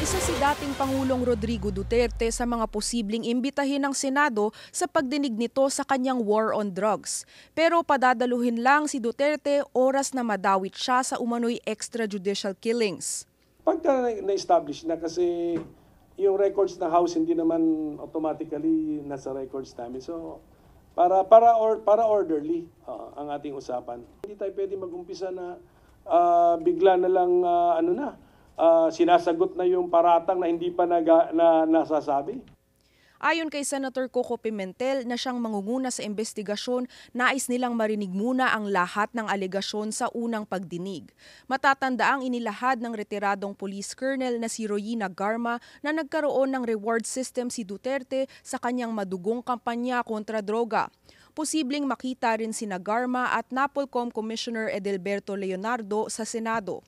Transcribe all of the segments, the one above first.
Isa si dating Pangulong Rodrigo Duterte sa mga posibleng imbitahin ng Senado sa pagdinig nito sa kanyang war on drugs. Pero padadaluhin lang si Duterte oras na madawit siya sa umano'y extrajudicial killings. Pagka na-establish na kasi yung records ng House hindi naman automatically nasa records namin. So para orderly ang ating usapan. Hindi tayo pwede mag-umpisa na bigla na lang sinasagot na yung paratang na hindi pa nasasabi. Ayon kay Senator Coco Pimentel na siyang mangunguna sa investigasyon, nais nilang marinig muna ang lahat ng alegasyon sa unang pagdinig. Matatandaang inilahad ng retiradong police colonel na si Royina Garma na nagkaroon ng reward system si Duterte sa kanyang madugong kampanya kontra droga. Posibleng makita rin sina Garma at NAPOLCOM Commissioner Edelberto Leonardo sa Senado.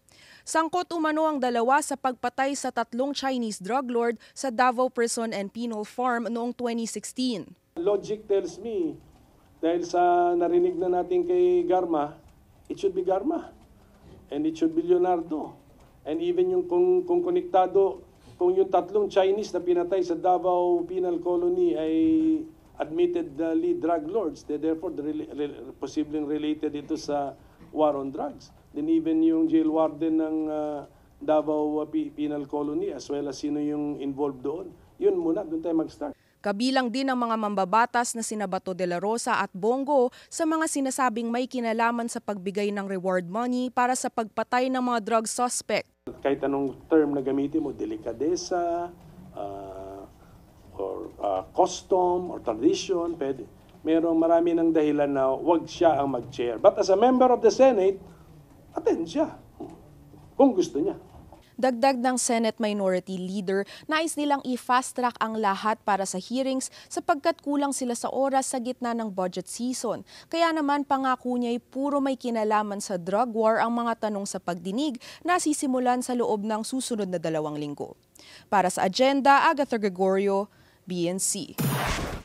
Sangkot umano ang dalawa sa pagpatay sa 3 Chinese drug lord sa Davao Prison and Penal Farm noong 2016. Logic tells me, dahil sa narinig na natin kay Garma, it should be Garma. And it should be Leonardo. And even yung kung konektado, kung yung 3 Chinese na pinatay sa Davao Penal Colony ay admitted lead drug lords, therefore posibleng related ito sa war on drugs. Then even yung jail warden ng Davao Penal Colony as well as sino yung involved doon. Yun muna, doon tayo mag-start. Kabilang din ang mga mambabatas na sina Bato de la Rosa at Bongo sa mga sinasabing may kinalaman sa pagbigay ng reward money para sa pagpatay ng mga drug suspect. Kahit anong term na gamitin mo, delikadesa, or custom or tradition, pwede. Marami ng dahilan na wag siya ang mag-chair. But as a member of the Senate, attend siya kung gusto niya. Dagdag ng Senate Minority Leader, nais nilang i-fast track ang lahat para sa hearings sapagkat kulang sila sa oras sa gitna ng budget season. Kaya naman pangako niya'y puro may kinalaman sa drug war ang mga tanong sa pagdinig na sisimulan sa loob ng susunod na 2 linggo. Para sa Agenda, Agatha Gregorio, BNC.